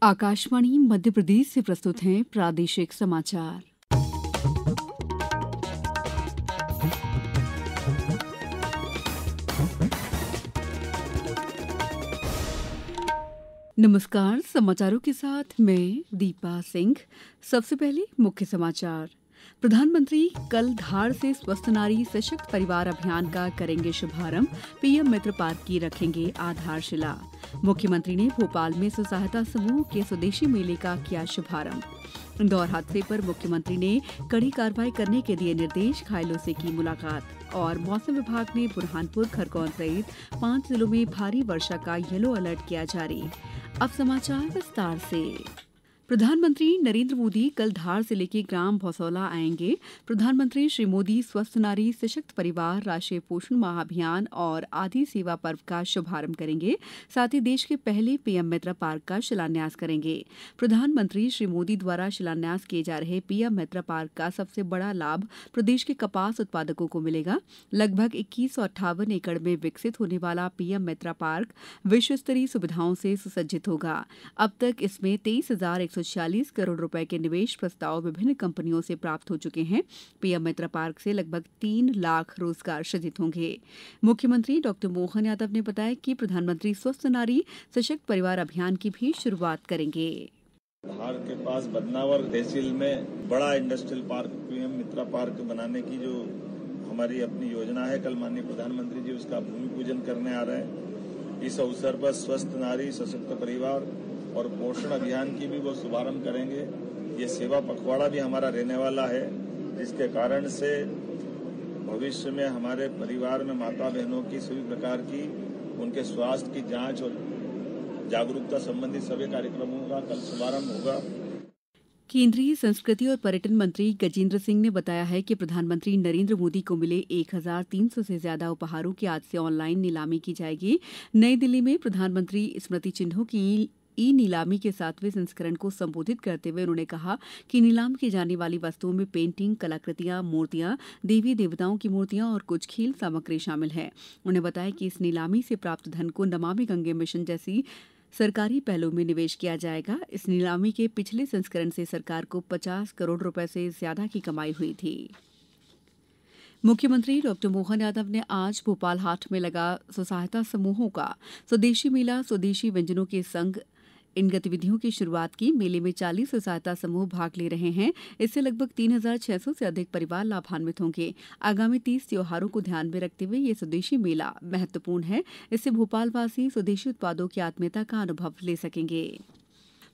आकाशवाणी मध्य प्रदेश से प्रस्तुत हैं प्रादेशिक समाचार। नमस्कार, समाचारों के साथ मैं दीपा सिंह। सबसे पहले मुख्य समाचार। प्रधानमंत्री कल धार से स्वस्थ नारी सशक्त परिवार अभियान का करेंगे शुभारंभ। पीएम मित्र पार्क की रखेंगे आधारशिला। मुख्यमंत्री ने भोपाल में स्व सहायता समूह के स्वदेशी मेले का किया शुभारंभ। इंदौर हादसे पर मुख्यमंत्री ने कड़ी कार्रवाई करने के दिए निर्देश। घायलों से की मुलाकात। और मौसम विभाग ने बुरहानपुर, खरगोन सहित 5 जिलों में भारी वर्षा का येलो अलर्ट किया जारी। अब समाचार विस्तार से। प्रधानमंत्री नरेंद्र मोदी कल धार जिले के ग्राम भौसौला आएंगे। प्रधानमंत्री श्री मोदी स्वस्थ नारी सशक्त परिवार, राष्ट्रीय पोषण माह अभियान और आदि सेवा पर्व का शुभारंभ करेंगे। साथ ही देश के पहले पीएम मित्र पार्क का शिलान्यास करेंगे। प्रधानमंत्री श्री मोदी द्वारा शिलान्यास किए जा रहे पीएम मित्र पार्क का सबसे बड़ा लाभ प्रदेश के कपास उत्पादकों को मिलेगा। लगभग 2158 एकड़ में विकसित होने वाला पीएम मित्र पार्क विश्व स्तरीय सुविधाओं से सुसज्जित होगा। अब तक इसमें 23,146 करोड़ रुपए के निवेश प्रस्ताव विभिन्न कंपनियों से प्राप्त हो चुके हैं। पीएम मित्र पार्क से लगभग 3 लाख रोजगार सृजित होंगे। मुख्यमंत्री डॉक्टर मोहन यादव ने बताया कि प्रधानमंत्री स्वस्थ नारी सशक्त परिवार अभियान की भी शुरुआत करेंगे। धार के पास बदनावर तहसील में बड़ा इंडस्ट्रियल पार्क पीएम मित्र पार्क बनाने की जो हमारी अपनी योजना है, कल माननीय प्रधानमंत्री जी उसका भूमि पूजन करने आ रहे हैं। इस अवसर पर स्वस्थ नारी सशक्त परिवार और पोषण अभियान की भी वो शुभारंभ करेंगे। ये सेवा पखवाड़ा भी हमारा रहने वाला है, जिसके कारण से भविष्य में हमारे परिवार में माता बहनों की सभी प्रकार की उनके स्वास्थ्य की जांच और जागरूकता संबंधी सभी कार्यक्रमों का कल शुभारंभ होगा। केंद्रीय संस्कृति और पर्यटन मंत्री गजेंद्र सिंह ने बताया है कि प्रधानमंत्री नरेंद्र मोदी को मिले 1300 से ज्यादा उपहारों की आज से ऑनलाइन नीलामी की जाएगी। नई दिल्ली में प्रधानमंत्री स्मृति चिन्हों की ई नीलामी के 7वें संस्करण को संबोधित करते हुए उन्होंने कहा कि नीलाम की जाने वाली वस्तुओं में पेंटिंग, कलाकृतियां, मूर्तियां, देवी देवताओं की मूर्तियां और कुछ खेल सामग्री शामिल है। उन्होंने बताया कि इस नीलामी से प्राप्त धन को नमामि गंगे मिशन जैसी सरकारी पहलों में निवेश किया जाएगा। इस नीलामी के पिछले संस्करण से सरकार को 50 करोड़ रुपए से ज्यादा की कमाई हुई थी। मुख्यमंत्री डॉक्टर मोहन यादव ने आज भोपाल हाट में लगा स्व सहायता समूहों का स्वदेशी मेला स्वदेशी व्यंजनों के संग इन गतिविधियों की शुरुआत की। मेले में 40 स्व सहायता समूह भाग ले रहे हैं। इससे लगभग 3600 से अधिक परिवार लाभान्वित होंगे। आगामी 30 त्योहारों को ध्यान में रखते हुए ये स्वदेशी मेला महत्वपूर्ण है। इससे भोपालवासी स्वदेशी उत्पादों की आत्मीयता का अनुभव ले सकेंगे।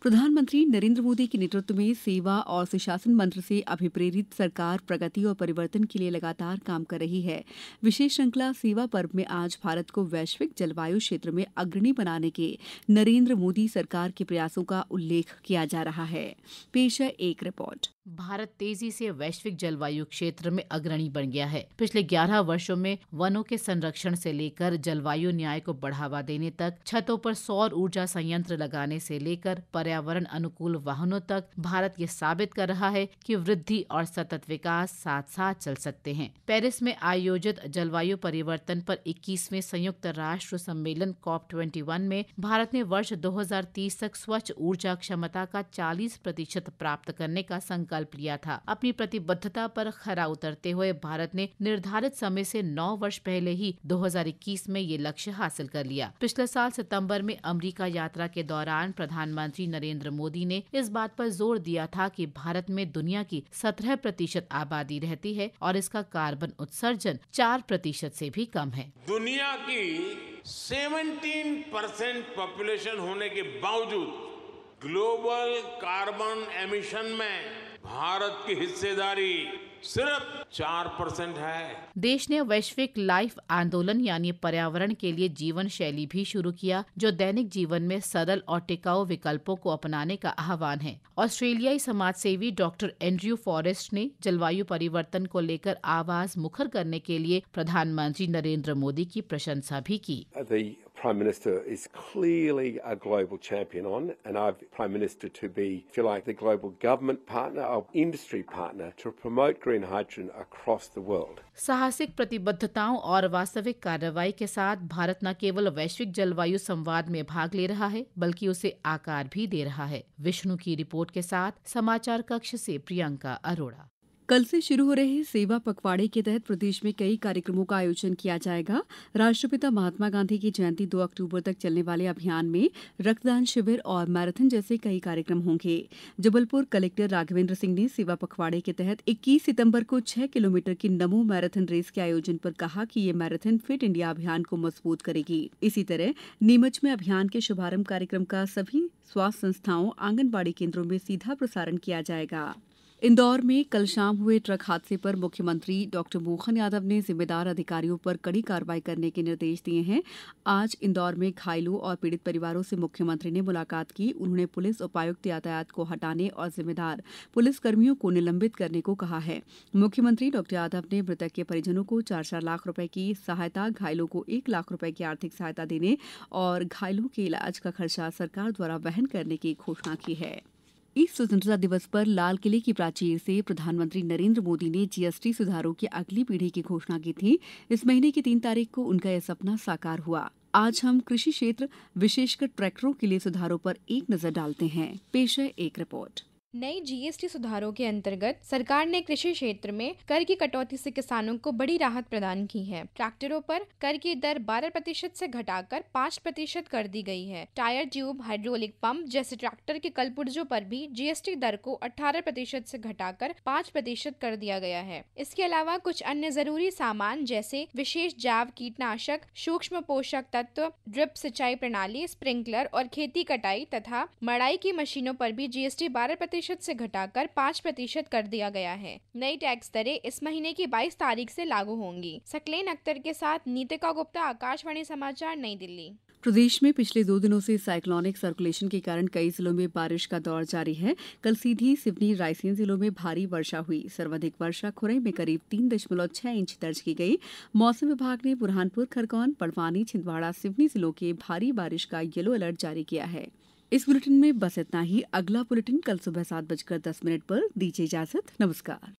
प्रधानमंत्री नरेंद्र मोदी के नेतृत्व में सेवा और सुशासन मंत्र से अभिप्रेरित सरकार प्रगति और परिवर्तन के लिए लगातार काम कर रही है। विशेष श्रृंखला सेवा पर्व में आज भारत को वैश्विक जलवायु क्षेत्र में अग्रणी बनाने के नरेंद्र मोदी सरकार के प्रयासों का उल्लेख किया जा रहा है। पेश है एक रिपोर्ट। भारत तेजी से वैश्विक जलवायु क्षेत्र में अग्रणी बन गया है। पिछले 11 वर्षों में वनों के संरक्षण से लेकर जलवायु न्याय को बढ़ावा देने तक, छतों पर सौर ऊर्जा संयंत्र लगाने से लेकर पर्यावरण अनुकूल वाहनों तक भारत ये साबित कर रहा है कि वृद्धि और सतत विकास साथ साथ चल सकते हैं। पेरिस में आयोजित जलवायु परिवर्तन पर 21वें संयुक्त राष्ट्र सम्मेलन COP21 में भारत ने वर्ष 2030 तक स्वच्छ ऊर्जा क्षमता का 40% प्राप्त करने का संकल्प लिया था। अपनी प्रतिबद्धता पर खरा उतरते हुए भारत ने निर्धारित समय से 9 वर्ष पहले ही 2021 में ये लक्ष्य हासिल कर लिया। पिछले साल सितंबर में अमेरिका यात्रा के दौरान प्रधानमंत्री नरेंद्र मोदी ने इस बात पर जोर दिया था कि भारत में दुनिया की 17% आबादी रहती है और इसका कार्बन उत्सर्जन 4% से भी कम है। दुनिया की 17% पॉपुलेशन होने के बावजूद ग्लोबल कार्बन एमिशन में भारत की हिस्सेदारी सिर्फ 4% है। देश ने वैश्विक लाइफ आंदोलन यानी पर्यावरण के लिए जीवन शैली भी शुरू किया, जो दैनिक जीवन में सरल और टिकाऊ विकल्पों को अपनाने का आह्वान है। ऑस्ट्रेलियाई समाज सेवी डॉक्टर एंड्रयू फॉरेस्ट ने जलवायु परिवर्तन को लेकर आवाज मुखर करने के लिए प्रधानमंत्री नरेंद्र मोदी की प्रशंसा भी की। Prime Minister is clearly a global champion on, and I've Prime Minister to be, if you like, the global government partner, our industry partner to promote green hydrogen across the world. साहसिक प्रतिबद्धताओं और वास्तविक कार्रवाई के साथ भारत न केवल वैश्विक जलवायु संवाद में भाग ले रहा है बल्कि उसे आकार भी दे रहा है। विष्णु की रिपोर्ट के साथ समाचार कक्ष से प्रियंका अरोड़ा। कल से शुरू हो रहे सेवा पखवाड़े के तहत प्रदेश में कई कार्यक्रमों का आयोजन किया जाएगा। राष्ट्रपिता महात्मा गांधी की जयंती 2 अक्टूबर तक चलने वाले अभियान में रक्तदान शिविर और मैराथन जैसे कई कार्यक्रम होंगे। जबलपुर कलेक्टर राघवेंद्र सिंह ने सेवा पखवाड़े के तहत 21 सितंबर को 6 किलोमीटर की नमो मैराथन रेस के आयोजन पर कहा कि ये मैराथन फिट इंडिया अभियान को मजबूत करेगी। इसी तरह नीमच में अभियान के शुभारंभ कार्यक्रम का सभी स्वास्थ्य संस्थाओं आंगनबाड़ी केंद्रों में सीधा प्रसारण किया जाएगा। इंदौर में कल शाम हुए ट्रक हादसे पर मुख्यमंत्री डॉक्टर मोहन यादव ने जिम्मेदार अधिकारियों पर कड़ी कार्रवाई करने के निर्देश दिए हैं। आज इंदौर में घायलों और पीड़ित परिवारों से मुख्यमंत्री ने मुलाकात की। उन्होंने पुलिस उपायुक्त यातायात को हटाने और जिम्मेदार पुलिस कर्मियों को निलंबित करने को कहा है। मुख्यमंत्री डॉक्टर यादव ने मृतक के परिजनों को 4-4 लाख रुपए की सहायता, घायलों को 1 लाख रुपए की आर्थिक सहायता देने और घायलों के इलाज का खर्चा सरकार द्वारा वहन करने की घोषणा की है। इस स्वतंत्रता दिवस पर लाल किले की प्राचीर से प्रधानमंत्री नरेंद्र मोदी ने जीएसटी सुधारों की अगली पीढ़ी की घोषणा की थी। इस महीने की 3 तारीख को उनका यह सपना साकार हुआ। आज हम कृषि क्षेत्र विशेषकर ट्रैक्टरों के लिए सुधारों पर एक नजर डालते हैं। पेश है एक रिपोर्ट। नई जीएसटी सुधारों के अंतर्गत सरकार ने कृषि क्षेत्र में कर की कटौती से किसानों को बड़ी राहत प्रदान की है। ट्रैक्टरों पर कर की दर 12% से घटाकर 5% कर दी गई है। टायर ट्यूब, हाइड्रोलिक पंप जैसे ट्रैक्टर के कलपुर्जों पर भी जीएसटी दर को 18% से घटाकर 5% कर दिया गया है। इसके अलावा कुछ अन्य जरूरी सामान जैसे विशेष जैव कीटनाशक, सूक्ष्म पोषक तत्व, ड्रिप सिंचाई प्रणाली, स्प्रिंकलर और खेती कटाई तथा मड़ाई की मशीनों पर भी जीएसटी 12% से घटाकर 5% कर दिया गया है। नई टैक्स दरें इस महीने की 22 तारीख से लागू होंगी। सकलेन अख्तर के साथ नीतिका गुप्ता, आकाशवाणी समाचार, नई दिल्ली। प्रदेश में पिछले 2 दिनों से साइक्लोनिक सर्कुलेशन के कारण कई जिलों में बारिश का दौर जारी है। कल सीधी, सिवनी, रायसेन जिलों में भारी वर्षा हुई। सर्वाधिक वर्षा खुरई में करीब 3.6 इंच दर्ज की गई। मौसम विभाग ने बुरहानपुर, खरगोन, बड़वानी, छिंदवाड़ा, सिवनी जिलों के भारी बारिश का येलो अलर्ट जारी किया है। इस बुलेटिन में बस इतना ही। अगला बुलेटिन कल सुबह 7:10 पर। दीजिए इजाजत। नमस्कार।